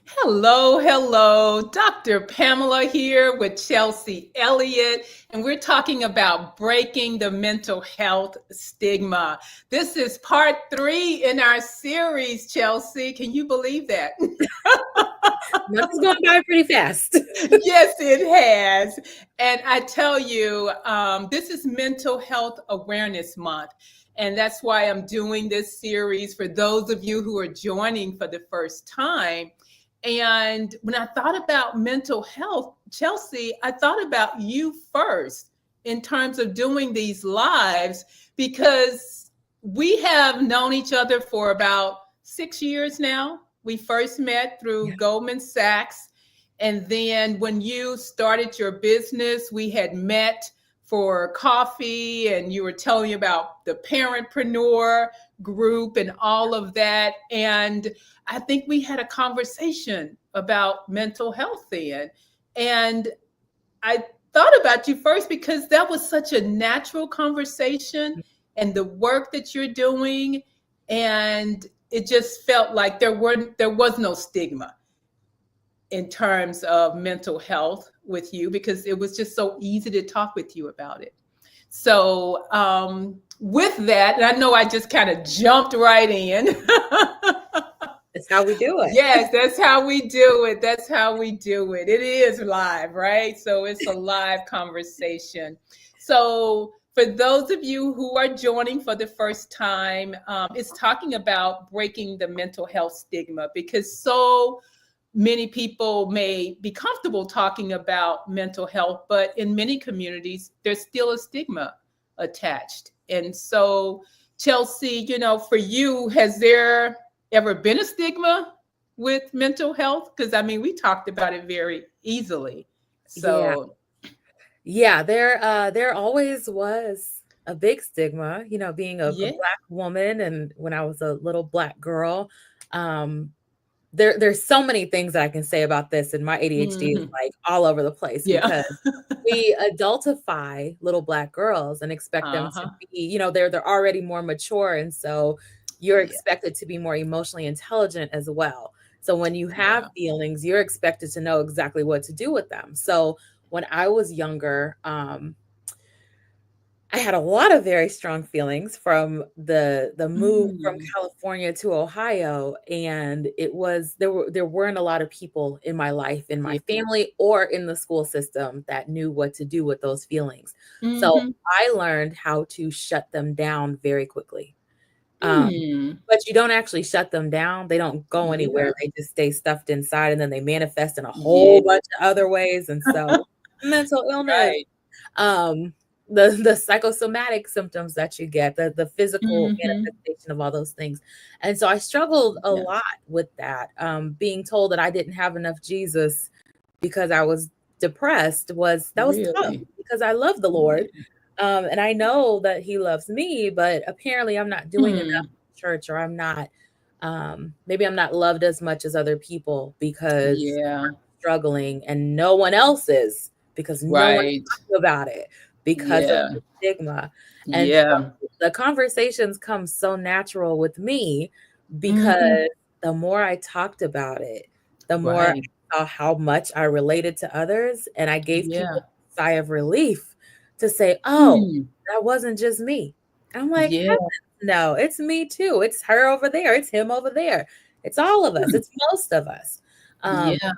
Hello, hello. Dr. Pamela here with Chelsea Elliott, and we're talking about breaking the mental health stigma. This is part 3 in our series, Chelsea. Can you believe that? Month is going by pretty fast. Yes, it has. And I tell you, this is Mental Health Awareness Month. And that's why I'm doing this series for those of you who are joining for the first time. And when I thought about mental health, Chelsea, I thought about you first in terms of doing these lives because we have known each other for about 6 years now. We first met through Yeah. Goldman Sachs, and then when you started your business, we had met for coffee and you were telling me about the parentpreneur group and all of that. And I think we had a conversation about mental health then. And I thought about you first because that was such a natural conversation and the work that you're doing. And it just felt like there was no stigma in terms of mental health with you because it was just so easy to talk with you about it. So, with that, and I know I just kind of jumped right in. That's how we do it. Yes, that's how we do it. That's how we do it. It is live, right? So it's a live conversation. So for those of you who are joining for the first time, it's talking about breaking the mental health stigma because so many people may be comfortable talking about mental health, but in many communities, there's still a stigma attached. And so, Chelsea, for you, has there ever been a stigma with mental health? Because I mean, we talked about it very easily. Yeah. So, Yeah, there always was a big stigma, being a yeah. Black woman, and when I was a little Black girl. Um, there's so many things that I can say about this, and my ADHD is, Hmm. like, all over the place Yeah. because we adultify little Black girls and expect them to Uh-huh. be, they're already more mature, and so you're Yeah. expected to be more emotionally intelligent as well. So when you have Yeah. feelings, you're expected to know exactly what to do with them. So when I was younger, I had a lot of very strong feelings from the move from Mm. California to Ohio, and there weren't a lot of people in my life, in my Yeah. family, or in the school system that knew what to do with those feelings. So Hmm. I learned how to shut them down very quickly. Mm. But you don't actually shut them down. They don't go Yeah. anywhere. They just stay stuffed inside, and then they manifest in a Yeah. whole bunch of other ways. And so mental illness, Right. um, the psychosomatic symptoms that you get, the physical Hmm. manifestation of all those things. And so I struggled a Yeah. lot with that. Being told that I didn't have enough Jesus because I was depressed was tough Really? because I love the Lord. Yeah. And I know that he loves me, but apparently I'm not doing enough Hmm. in church, or I'm not, maybe I'm not loved as much as other people because Yeah. I'm struggling and no one else is, because no one Right. talks about it because of Yeah. the stigma. And so Yeah. the conversations come so natural with me Hmm. because the more I talked about it, the more Right. I saw how much I related to others, and I gave Yeah. people a sigh of relief to say, "Oh, Hmm. that wasn't just me." I'm like, Yeah. "Heavens no, it's me too. It's her over there. It's him over there. It's all of us. Hmm. It's most of us." Um, Yeah.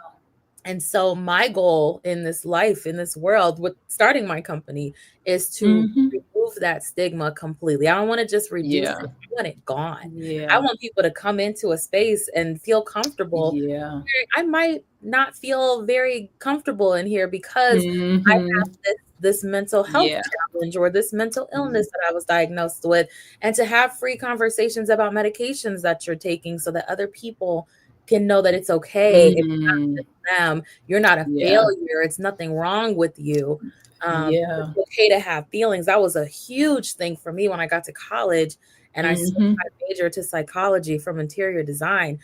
and so my goal in this life, in this world, with starting my company, is to Hmm. remove that stigma completely. I don't want to just reduce Yeah. it. I want it gone. I Yeah. want people to come into a space and feel comfortable. Yeah. I might not feel very comfortable in here because I have Hmm. this mental health Yeah. challenge or this mental Yeah. illness that I was diagnosed with, and to have free conversations about medications that you're taking so that other people can know that it's okay. It's not Mm. just them. You're not a Yeah. failure. It's nothing wrong with you. Yeah. It's okay to have feelings. That was a huge thing for me when I got to college and I switched Hmm. my major to psychology from interior design.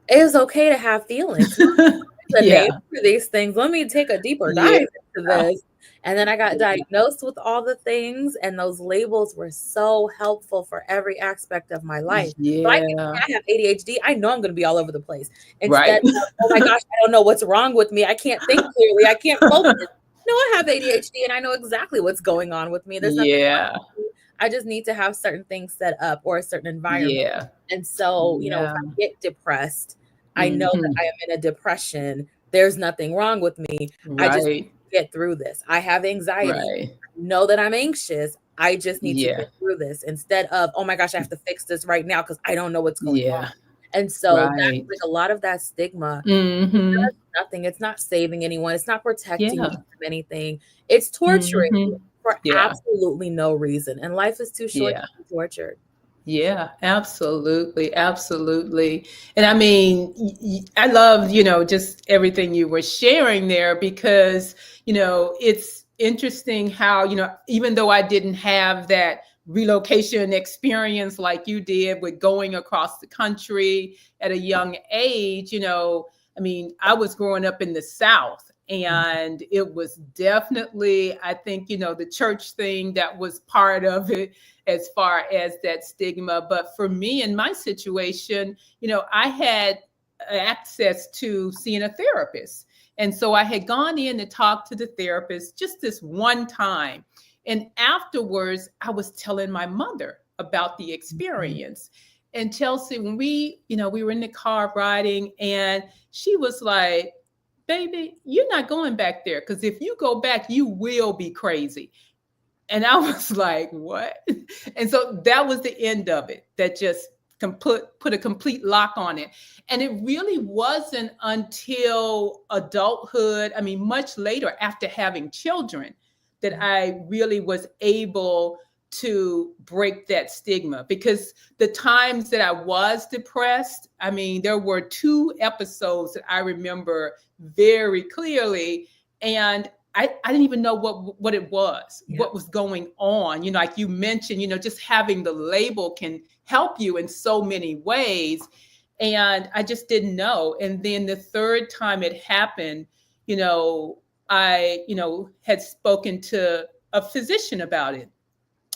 It was okay to have feelings. There's a name Yeah. for these things. Let me take a deeper dive Yeah. into this. And then I got diagnosed with all the things, and those labels were so helpful for every aspect of my life. So Yeah. I have ADHD. I know I'm going to be all over the place. Instead Right. of, oh my gosh, I don't know what's wrong with me. I can't think clearly. I can't focus. No, I have ADHD and I know exactly what's going on with me. There's nothing wrong Yeah. with me. I just need to have certain things set up or a certain environment. Yeah. And so, if Yeah. I get depressed, I know that Mhm. I am in a depression. There's nothing wrong with me. I just Right. get through this. I have anxiety. Right. I know that I'm anxious. I just need to Yeah. get through this instead of, oh my gosh, I have to fix this right now because I don't know what's going on. Yeah. And so that's Right. like a lot of that stigma. It Mhm. does nothing. It's not saving anyone. It's not protecting you Yeah. from anything. It's torturing you Mhm. for Yeah. absolutely no reason. And life is too short Yeah. to be tortured. Yeah, absolutely, absolutely. And I mean, I love, just everything you were sharing there because, it's interesting how, even though I didn't have that relocation experience like you did with going across the country at a young age, I mean, I was growing up in the South and it was definitely, I think, the church thing that was part of it as far as that stigma. But for me, in my situation, I had access to seeing a therapist. And so I had gone in and talked to the therapist just this one time. And afterwards, I was telling my mother about the Mhm. experience. And Chelsea, when we were in the car riding, and she was like, baby, you're not going back there because if you go back, you will be crazy. And I was like, what? And so that was the end of it. That just put a complete lock on it. And it really wasn't until adulthood, I mean, much later after having children, that I really was able to break that stigma. Because the times that I was depressed, I mean, there were two episodes that I remember very clearly. And I didn't even know what it was, Yeah. what was going on. Like you mentioned, just having the label can help you in so many ways. And I just didn't know. And then the third time it happened, I, had spoken to a physician about it,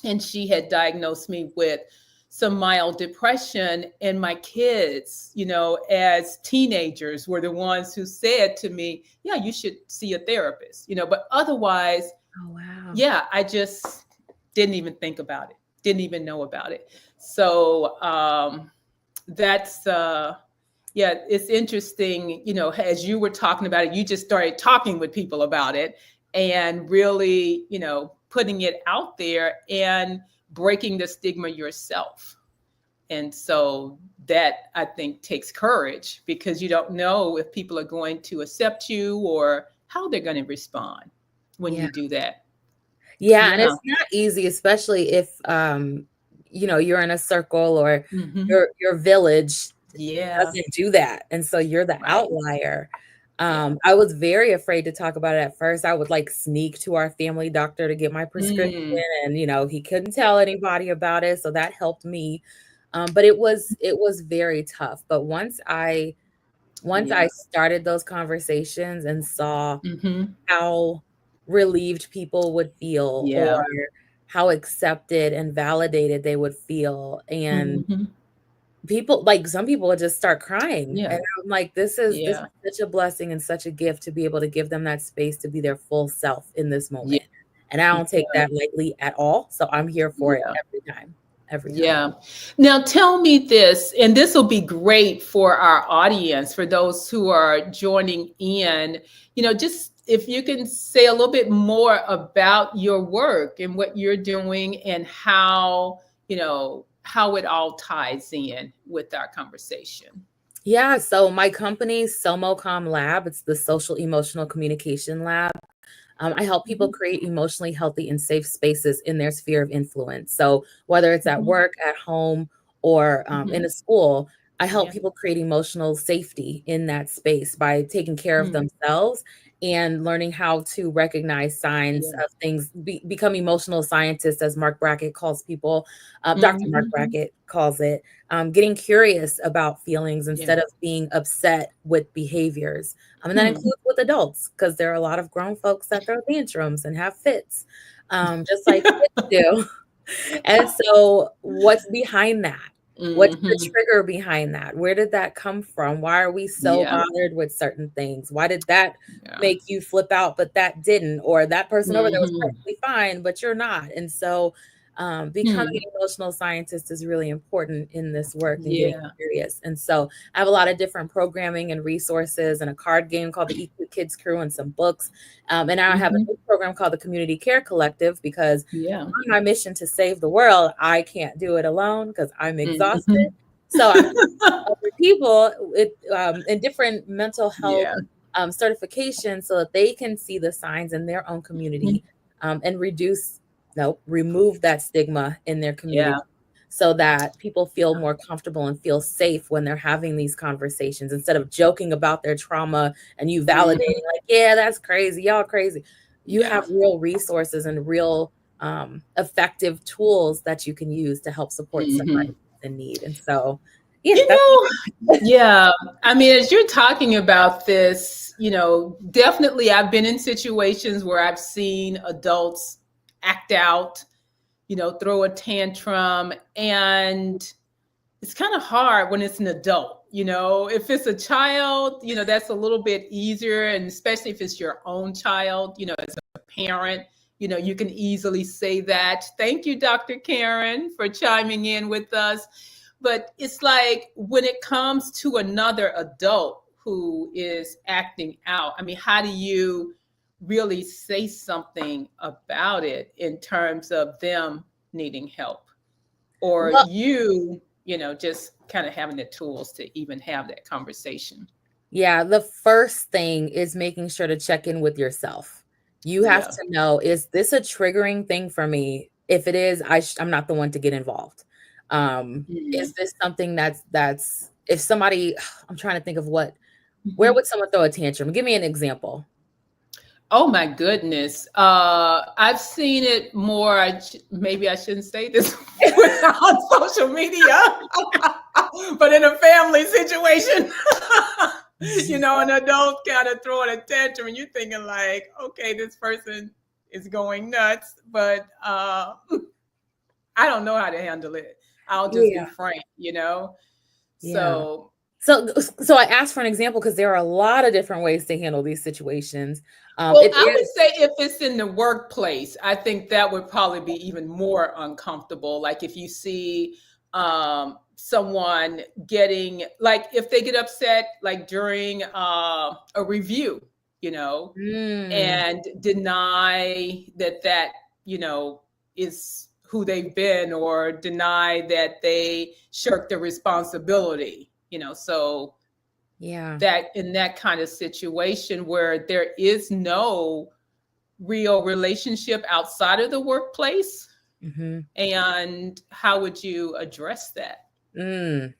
and she had diagnosed me with some mild depression. And my kids, as teenagers, were the ones who said to me, yeah, you should see a therapist, but otherwise, Oh, wow. yeah, I just didn't even think about it, didn't even know about it. So that's yeah, it's interesting, as you were talking about it, you just started talking with people about it and really, putting it out there and breaking the stigma yourself. And so that, I think, takes courage because you don't know if people are going to accept you or how they're going to respond when Yeah. you do that. Yeah, and Yeah. it's not easy, especially if you're in a circle or Hmm. your village Yeah. doesn't do that. And so you're the Right. outlier. Yeah. I was very afraid to talk about it at first. I would like sneak to our family doctor to get my prescription, Mm. and he couldn't tell anybody about it, so that helped me. But it was very tough. But once I Yeah. started those conversations and saw Hmm. how relieved people would feel, or Yeah. how accepted and validated they would feel, and Hmm. some people would just start crying, Yeah. and I'm like, this is Yeah. such a blessing and such a gift to be able to give them that space to be their full self in this Yeah. moment, and I don't take that lightly at all, so I'm here for it Yeah. every time. Yeah. Now tell me this, and this will be great for our audience, for those who are joining in, just if you can say a little bit more about your work and what you're doing and how it all ties in with our conversation. Yeah, so my company, SomoCom Lab, it's the Social Emotional Communication Lab. I help people Mhm. create emotionally healthy and safe spaces in their sphere of influence. So whether it's at Mhm. work, at home, or in Mhm. a school, I help Yeah. people create emotional safety in that space by taking care of Mm. themselves and learning how to recognize signs Yeah. of things, become emotional scientists, as Mark Brackett calls people, Dr. Mark Mhm. Brackett calls it, getting curious about feelings Yeah. instead of being upset with behaviors. And that Hmm. includes with adults, because there are a lot of grown folks that throw tantrums and have fits, just like kids do. And so, what's behind that? What's the Mhm. trigger behind that? Where did that come from? Why are we so Yeah. bothered with certain things? Why did that Yeah. make you flip out, but that didn't? Or that person over there was Mhm. perfectly fine, but you're not. And so, becoming Hmm. an emotional scientist is really important in this work and getting Yeah. curious. And so, I have a lot of different programming and resources and a card game called the EQ Kids Crew and some books. And now I have a Mhm. new program called the Community Care Collective, because Yeah. on my mission to save the world, I can't do it alone because I'm exhausted. Mhm. So I'm other people with in different mental health Yeah. certifications so that they can see the signs in their own Mhm. community, and remove that stigma in their Yeah. community, so that people feel more comfortable and feel safe when they're having these conversations, instead of joking about their trauma and you Mhm. validating, like, yeah, that's crazy, y'all crazy. You Yeah. have real resources and real effective tools that you can use to help support somebody Mhm. in need. And so, yeah, You that's know, yeah. I mean, as you're talking about this, definitely I've been in situations where I've seen adults act out, throw a tantrum, and it's kind of hard when it's an adult. If it's a child, that's a little bit easier, and especially if it's your own child, as a parent, you can easily say that. Thank you, Dr. Karen, for chiming in with us. But it's like when it comes to another adult who is acting out, I mean, how do you really say something about it in terms of them needing help? Or well, just kind of having the tools to even have that conversation. yeah, the first thing is making sure to check in with yourself. You have Yeah. to know, is this a triggering thing for me? If it is, I'm not the one to get involved. Is Mm. this something that's if somebody I'm trying to think of where Mhm. would someone throw a tantrum? Give me an example. Oh my goodness. I've seen it more. Maybe I shouldn't say this on social media, but in a family situation, an adult kind of throwing a tantrum, and you're thinking like, okay, this person is going nuts, but I don't know how to handle it. I'll just be Yeah, frank. yeah. So, So I asked for an example because there are a lot of different ways to handle these situations. well, It I would is say if it's in the workplace, I think that would probably be even more uncomfortable. Like if you see someone getting, like if they get upset, like during a review, you know, mm, and deny that is who they've been, or deny that they shirk the responsibility, so yeah. that in that kind of situation where there is no real relationship outside of the workplace, Mhm. and how would you address that? Mm.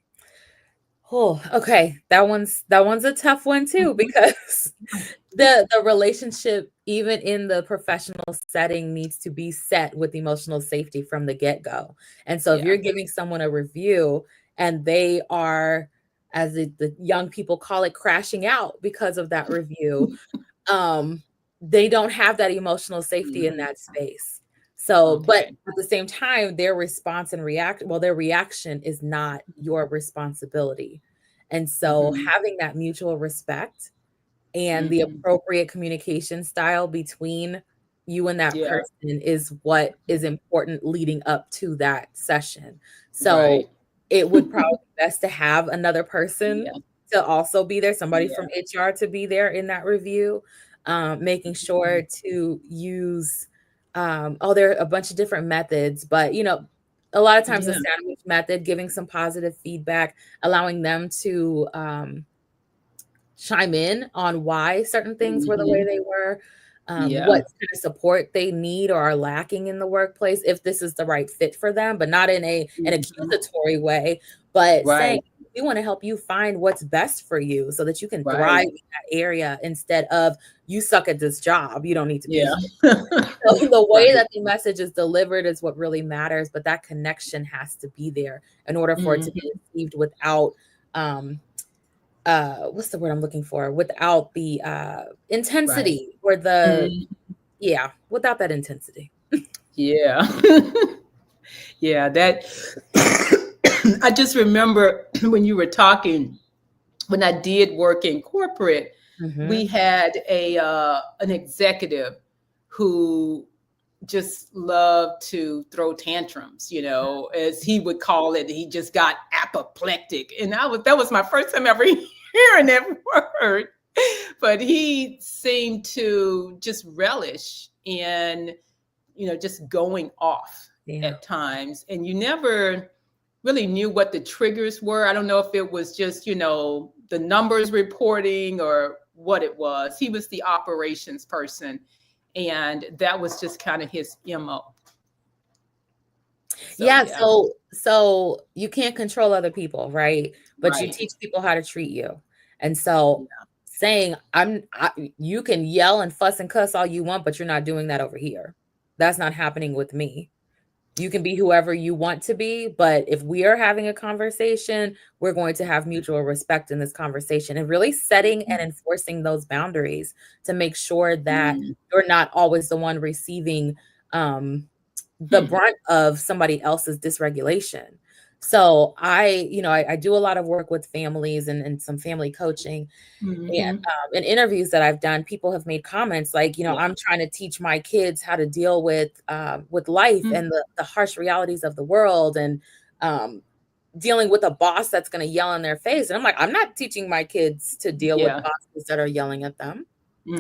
Oh, okay. That one's a tough one too, Mhm. because the relationship, even in the professional setting, needs to be set with emotional safety from the get-go. And so if Yeah. you're giving someone a review and they are, as the young people call it, crashing out because of that review, um, they don't have that emotional safety in Mhm. that space. So, but Okay. at the same time, their reaction is not your responsibility. And so Mhm. having that mutual respect and the Mhm. appropriate communication style between you and that Yeah. person is what is important leading up to that session. So Right. it would probably be best to have another person Yeah. to also be there, somebody from Yeah. HR to be there in that review, making sure Mhm. to use, there are a bunch of different methods, but a lot of times the Yeah. sandwich method, giving some positive feedback, allowing them to chime in on why certain things were the way Mhm. they were, what Yeah. kind of support they need or are lacking in the workplace, if this is the right fit for them, but not in an Mhm. accusatory way, but saying, Right. We want to help you find what's best for you so that you can thrive Right. in that area instead of you suck at this job. You don't need to be Yeah. here. So the way Right. that the message is delivered is what really matters, but that connection has to be there in order for it to be Mhm. received without what's the word I'm looking for? Without the Right. intensity or the Mhm. yeah, without that intensity. Yeah. Yeah, that I just remember when you were talking, when I did work in corporate, we Mhm. had an executive who just loved to throw tantrums, as he would call it. He just got apoplectic. And that was my first time ever hearing that word. But he seemed to just relish in, just going off Yeah. at times. And you never really knew what the triggers were. I don't know if it was just, the numbers reporting or what it was. He was the operations person, and that was just kind of his MO. So Yeah, yeah. so you can't control other people, right? But you Right. teach people how to treat you. And so Yeah. saying you can yell and fuss and cuss all you want, but you're not doing that over here. That's not happening with me. You can be whoever you want to be, but if we are having a conversation, we're going to have mutual respect in this conversation and really setting and enforcing those boundaries to make sure that Mm. you're not always the one receiving um, the Hmm. brunt of somebody else's dysregulation. So I do a lot of work with families and some family coaching. And Hmm. in interviews that I've done, people have made comments like, Yeah. I'm trying to teach my kids how to deal with life Mm. and the harsh realities of the world and um, dealing with a boss that's going to yell in their face. And I'm like, I'm not teaching my kids to deal with Yeah. bosses that are yelling at them.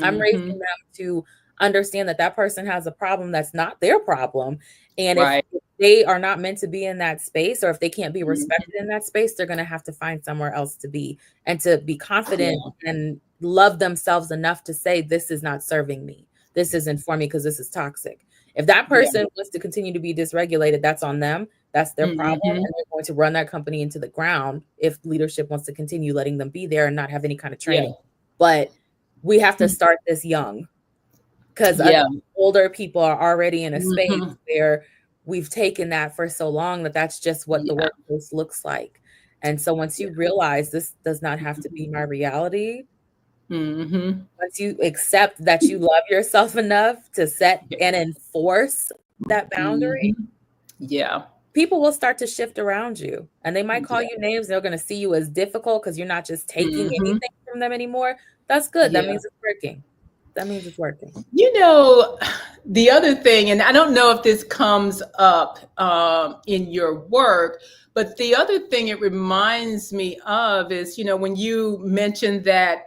I'm Hmm. raising them to understand that that person has a problem that's not their problem. And if Right. they are not meant to be in that space, or if they can't be Mhm. respected in that space, they're going to have to find somewhere else to be and to be confident Yeah. and love themselves enough to say, this is not serving me. This isn't for me because this is toxic. If that Yeah. person wants to continue to be dysregulated, that's on them. That's their problem. Hmm. And they're going to run that company into the ground if leadership wants to continue letting them be there and not have any kind of Yeah. training. But we have to start this young because Yeah. older people are already in a space Hmm. where we've taken that for so long that that's just what the Yeah. workplace looks like. And so once you realize this does not have to be my reality, Hmm. once you accept that you love yourself enough to set Yeah. and enforce that boundary, Hmm. Yeah. people will start to shift around you and they might call Yeah. you names. They're going to see you as difficult because you're not just taking Hmm. anything from them anymore. That's good. That Yeah. means it's working. That means it's working. The other thing, and I don't know if this comes up in your work, but the other thing it reminds me of is, when you mentioned that,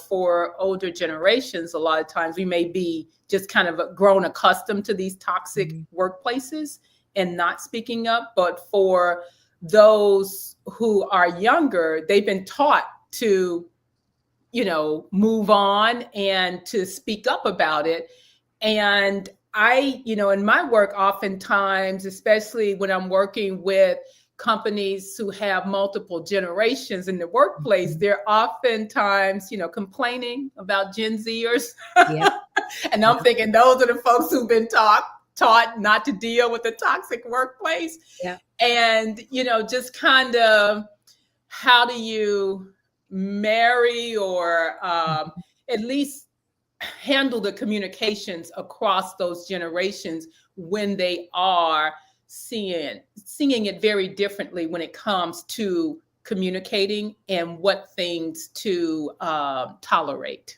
for older generations, a lot of times we may be just kind of grown accustomed to these toxic Mhm. workplaces and not speaking up. But for those who are younger, they've been taught to move on and to speak up about it. And in my work, oftentimes, especially when I'm working with companies who have multiple generations in the workplace, Mhm. they're oftentimes, complaining about Gen Zers. Yep. And I'm Yep. thinking those are the folks who've been taught not to deal with a toxic workplace. Yep. And, just kind of how do you marry or at least handle the communications across those generations when they are seeing it very differently when it comes to communicating and what things to tolerate.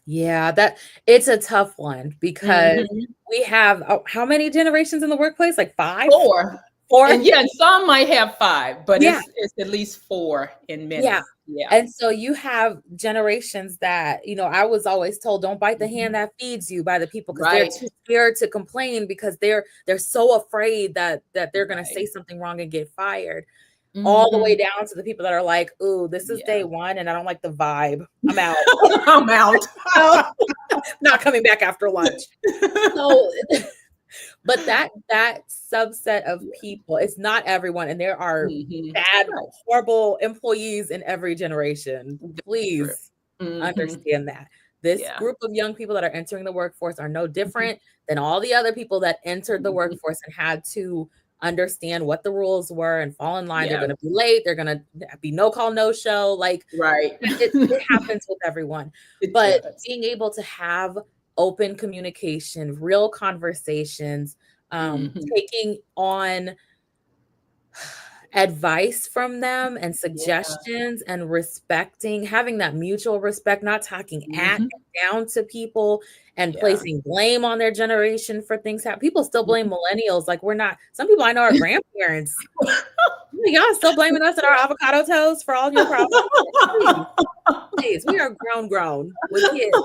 Yeah, that it's a tough one because Hmm. we have how many generations in the workplace? Like 5? Four. 4? And yeah, and some might have five, but Yeah. it's at least four in Yeah. many. Yeah. And so you have generations that, I was always told, don't bite the hand Mhm. that feeds you by the people because they're Right. too scared to complain because they're so afraid that they're gonna Right. say something wrong and get fired. All the way Hmm. down to the people that are like, "Ooh, this is day Yeah. 1 and I don't like the vibe. I'm out." I'm out. No, not coming back after lunch. So But that subset of people, it's not everyone, and there are Mhm. bad, Right. horrible employees in every generation. That's true. Please Mhm. understand that. This Yeah. group of young people that are entering the workforce are no Mhm. different than all the other people that entered the Mhm. workforce and had to understand what the rules were and fall in line. They're Yeah. gonna be late, they're gonna be no call, no show. Like, Right. it happens with everyone. It But does. being able to have open communication, real conversations, Mhm. taking on advice from them and Yeah. suggestions and respecting, having that mutual respect, not talking at Mhm. and down to people and Yeah. placing blame on their generation for things happen. People still blame Mhm. millennials. Like, we're not, some people I know are grandparents. Y'all still blaming us and our avocado toast for all your problems. Please, please, we are grown with kids.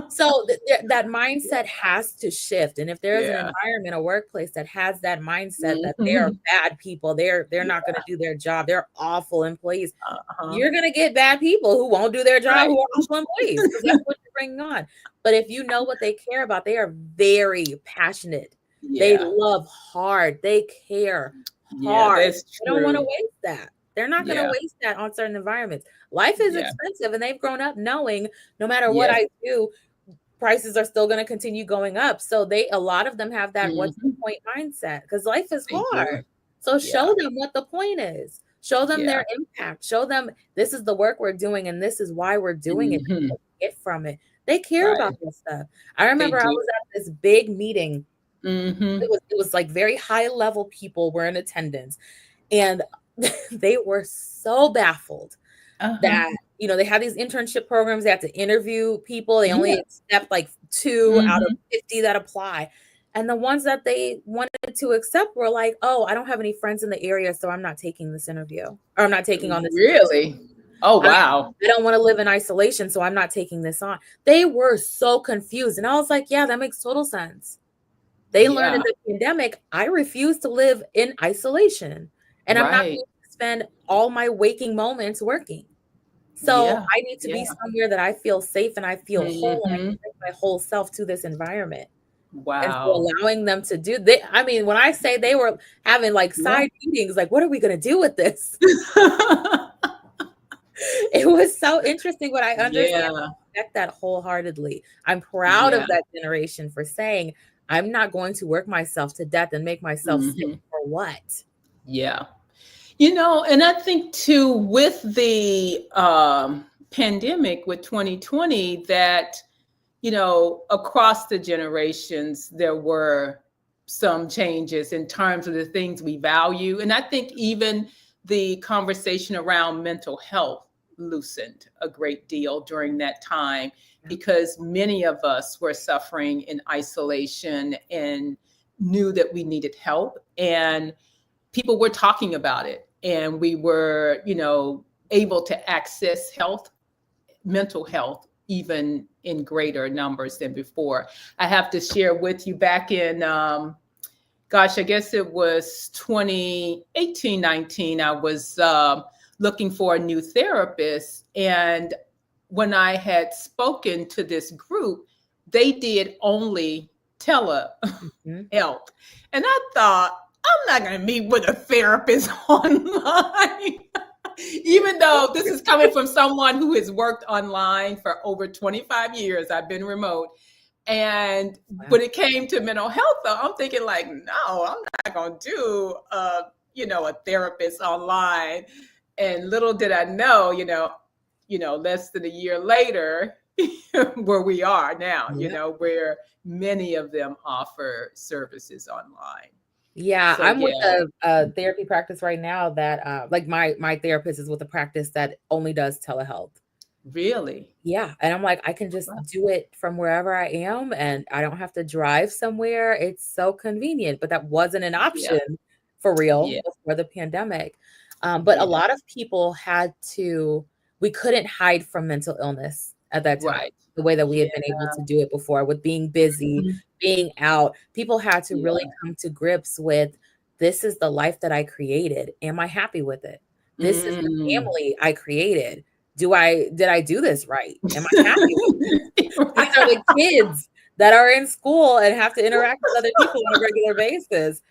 So that mindset has to shift. And if there is an Yeah. environment, a workplace that has that mindset that they are Mhm. bad people, they're not going Yeah. to do their job, they're awful employees, Uh-huh. you're going to get bad people who won't do their job, Right. who are awful employees, because that's what you're bringing on. But if you know what they care about, they are very passionate. They Yeah. love hard. They care Yeah, hard. that's They don't want to true. waste that. They're not going to Yeah. waste that on certain environments. Life is Yeah. expensive, and they've grown up knowing no matter what Yes. I do, prices are still going to continue going up. So a lot of them have that what's the Mhm. point mindset, because life is They do. hard. So Yeah. show them what the point is. Show them Yeah. their impact. Show them this is the work we're doing and this is why we're doing it. This is Mhm. what we get from it. They care about Right. this stuff. I They remember I do. was at this big meeting. Mhm. It was like very high level people were in attendance, and they were so baffled Uh-huh. that, they had these internship programs. They had to interview people. They only Yeah. accept like 2 out of Mhm. 50 that apply. And the ones that they wanted to accept were like, "Oh, I don't have any friends in the area, so I'm not taking this interview, or I'm not taking on this internship. Really? Oh, I wow. I don't want to live in isolation, so I'm not taking this on." They were so confused. And I was like, "Yeah, that makes total sense." They learned in Yeah. the pandemic, I refuse to live in isolation, and I'm not Right. going to spend all my waking moments working. So Yeah. I need to be Yeah. somewhere that I feel safe and I feel whole and I can Mhm. bring my whole self to this environment. And so Wow. allowing them to I mean, when I say they were having like Yeah. side meetings, like, what are we going to do with this? It was so interesting, but I understand Yeah. and respect that wholeheartedly. I'm proud of Yeah. that generation for saying, I'm not going to work myself to death and make myself sick Mhm. for what? Yeah. And I think too, with the pandemic with 2020, that, across the generations, there were some changes in terms of the things we value. And I think even the conversation around mental health loosened a great deal during that time, Yeah. because many of us were suffering in isolation and knew that we needed help. And people were talking about it, and we were, able to access mental health, even in greater numbers than before. I have to share with you, back in, gosh, I guess it was 2018, 19, I was looking for a new therapist. And when I had spoken to this group, they did only telehealth. Mhm. And I thought, I'm not going to meet with a therapist online. Even though this is coming from someone who has worked online for over 25 years, I've been remote. And Wow. when it came to mental health, though, I'm thinking like, no, I'm not going to do a therapist online. And little did I know, less than a year later, where we are now, Yeah. where many of them offer services online. Yeah, So I'm with yeah, a therapy practice right now that, like, my therapist is with a practice that only does telehealth. really. Yeah, and I'm like, I can just Wow. do it from wherever I am, and I don't have to drive somewhere. It's so convenient, but that wasn't an Yeah, option for real yeah, before the pandemic. But a yeah. lot of people we couldn't hide from mental illness at that time, Right. the way that we Yeah. had been able to do it before with being busy, Mhm. being out. People had to really Yeah. come to grips with, this is the life that I created. Am I happy with it? This is the Mm. family I created. Did I do this right? Am I happy with this? These are the kids that are in school and have to interact with other people on a regular basis.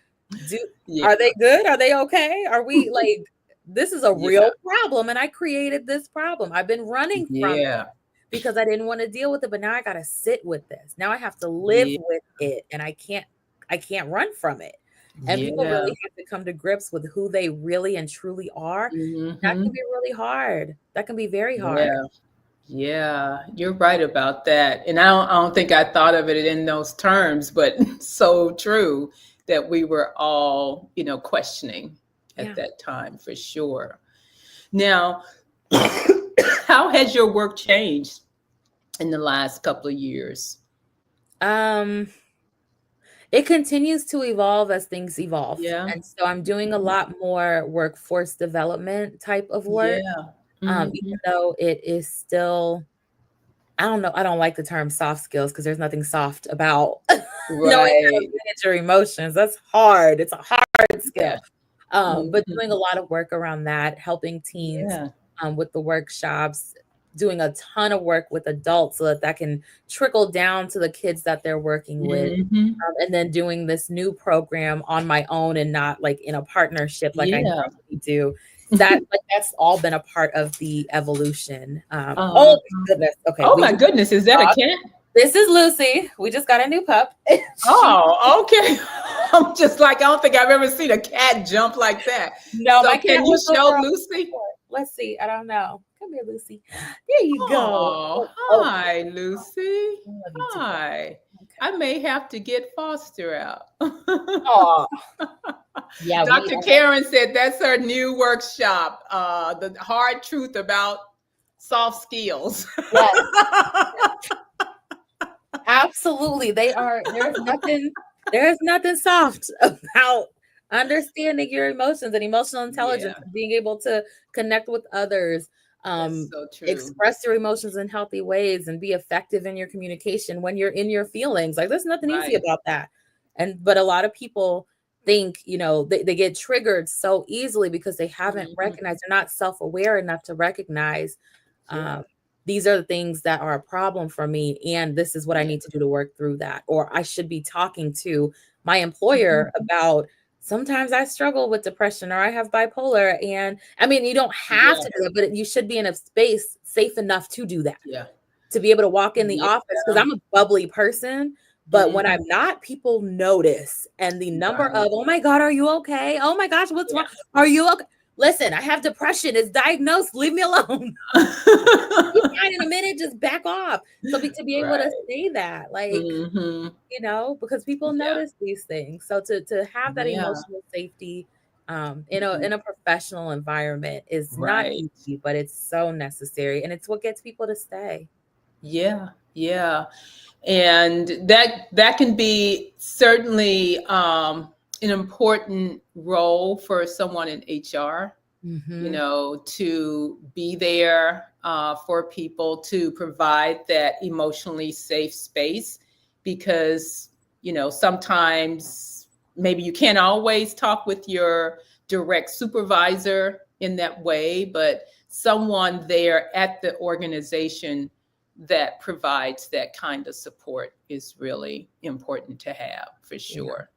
Do Yeah. Are they good? Are they okay? Are we like, this is a Yeah. real problem and I created this problem. I've been running from it Yeah. because I didn't want to deal with it, but now I got to sit with this. Now I have to live Yeah. with it and I can't run from it. And people Yeah. really have to come to grips with who they really and truly are. That can Hmm. be really hard. That can be very hard. Yeah. Yeah, you're right about that. And I don't think I thought of it in those terms, but so true that we were all, questioning at Yeah. that time for sure. Now, how has your work changed in the last couple of years? Um, it continues to evolve as things evolve. Yeah. And so I'm doing a Mhm. lot more workforce development type of work. Yeah. Even Hmm. though it is still, I don't know, I don't like the term soft skills because there's nothing soft about knowing how to Right. manage your emotions. That's hard. It's a hard Yeah. skill. But Hmm. doing a lot of work around that, helping teens Yeah. with the workshops, doing a ton of work with adults so that that can trickle down to the kids that they're working with. Hmm. And then doing this new program on my own and not like in a partnership like I Yeah. normally do. That's all been a part of the evolution. Uh, Oh goodness. Okay, oh we my just goodness, is that a cat? this is Lucy. We just got a new pup. She Oh, okay. I'm just like, I don't think I've ever seen a cat jump like that. No, my So cat can you was show over on the Lucy? floor. Let's see. I don't know. Come here, Lucy. There you go. Oh, Oh, oh, hi, Lucy. I love you too. Hi. Okay. I may have to get Foster out. Oh, yeah, we Dr. Karen said that's her new workshop, the hard truth about soft skills. yes, absolutely. There's nothing soft about understanding your emotions and emotional intelligence Yeah, and being able to connect with others, that's um, so true. express your emotions in healthy ways and be effective in your communication when you're in your feelings. Like there's nothing easy Right. about that. But a lot of people think, they get triggered so easily because they haven't Mhm. recognized, they're not self-aware enough to recognize Yeah. um, these are the things that are a problem for me and this is what I Yeah. need to do to work through that, or I should be talking to my employer Mhm. about sometimes I struggle with depression or I have bipolar. And I mean, you don't have Yeah. to do that, but you should be in a space safe enough to do that, Yeah. to be able to walk in the Yeah. office because I'm a bubbly person. But when Mhm. I'm not, people notice. And the number Right. of, oh my God, are you okay? Oh my gosh, what's Yeah. wrong? Are you okay? Listen, I have depression. It's diagnosed. Leave me alone. Be fine in a minute. Just back off. So to be able to Right. say that, like, Mhm. because people Yeah. notice these things. So to have that Yeah. emotional safety in a professional environment is not Right. easy, but it's so necessary and it's what gets people to stay. Yeah. Yeah. And that can be certainly an important role for someone in HR, Hmm. to be there for people, to provide that emotionally safe space, because sometimes maybe you can't always talk with your direct supervisor in that way, but someone there at the organization that provides that kind of support is really important to have, for Yeah. sure.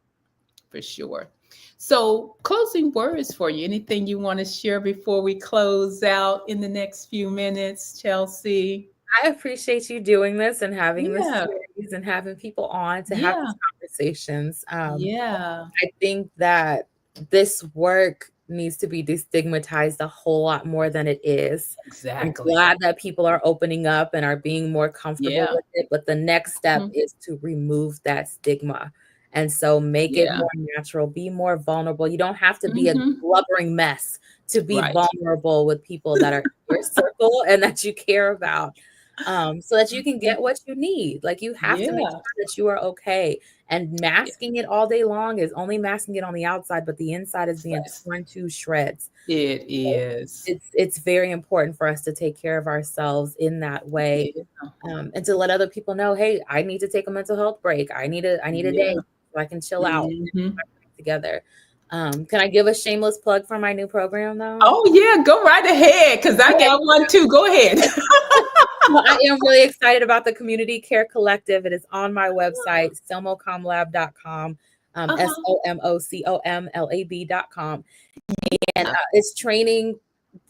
For sure. So, closing words for you. Anything you want to share before we close out in the next few minutes, Chelsea? I appreciate you doing this and having this Yeah. series and having people on to have Yeah. these conversations. Yeah. I think that this work needs to be destigmatized a whole lot more than it is. I'm Exactly. glad that people are opening up and are being more comfortable Yeah. with it, but the next step Mhm. is to remove that stigma. And so make it Yeah. more natural, be more vulnerable. You don't have to be a Hmm. blubbering mess to be Right. vulnerable with people that are in your circle and that you care about. So that you can get what you need. Like you have to make Yeah. sure that you are okay. And Yeah. masking it all day long is only masking it on the outside, but the inside is being Yes. torn to shreds. It So is. it's very important for us to take care of ourselves in that way, Yeah. and to let other people know, hey, I need to take a mental health break. I need a day Yeah. so I can chill out Hmm. together. Can I give a shameless plug for my new program though? Oh, yeah. Go right ahead, because I Okay. got one too. Go ahead. Well, I am really excited about the Community Care Collective. It is on my website, somocomlab.com, Uh-huh. SOMOCOMLAB.com. And it's training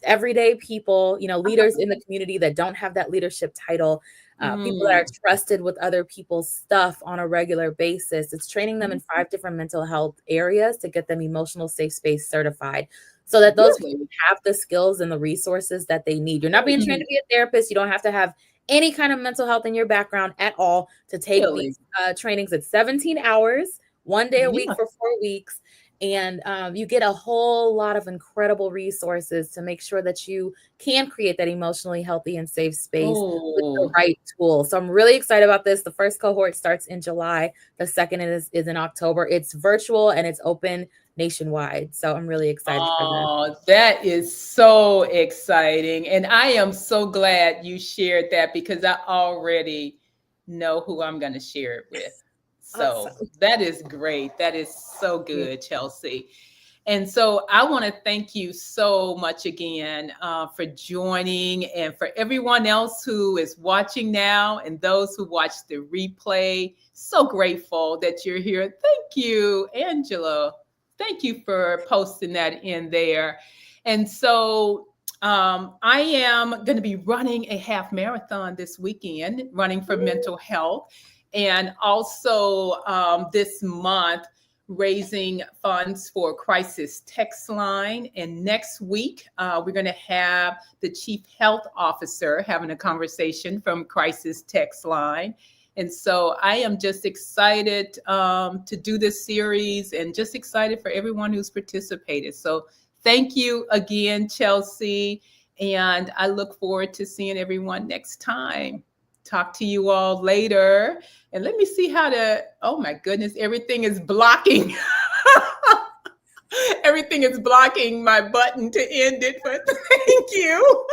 everyday people, leaders in the community that don't have that leadership title, people that are Mm. trusted with other people's stuff on a regular basis. It's training them in 5 different mental health areas to get them emotional safe space certified so that those people Really? have the skills and the resources that they need. You're not being trained to be a therapist. You don't have to have any kind of mental health in your background at all to take Really? these trainings. It's 17 hours, 1 day a week Yeah. for 4 weeks. And you get a whole lot of incredible resources to make sure that you can create that emotionally healthy and safe space with the Oh. right tools. So I'm really excited about this. The first cohort starts in July. The second is in October. It's virtual and it's open nationwide. So I'm really excited for this. Oh, that is so exciting. And I am so glad you shared that because I already know who I'm going to share it with. So Awesome. that is great. That is so good, Chelsea. And so I want to thank you so much again for joining, and for everyone else who is watching now and those who watch the replay. So grateful that you're here. Thank you, Angela. Thank you for posting that in there. And so I am going to be running a half marathon this weekend, running for mental health. And also this month, raising funds for Crisis Text Line. And next week, we're going to have the Chief Health Officer having a conversation from Crisis Text Line. And so I am just excited to do this series, and just excited for everyone who's participated. So thank you again, Chelsea. And I look forward to seeing everyone next time. Talk to you all later. And let me see how to, oh my goodness, everything is blocking. Everything is blocking my button to end it, but thank you.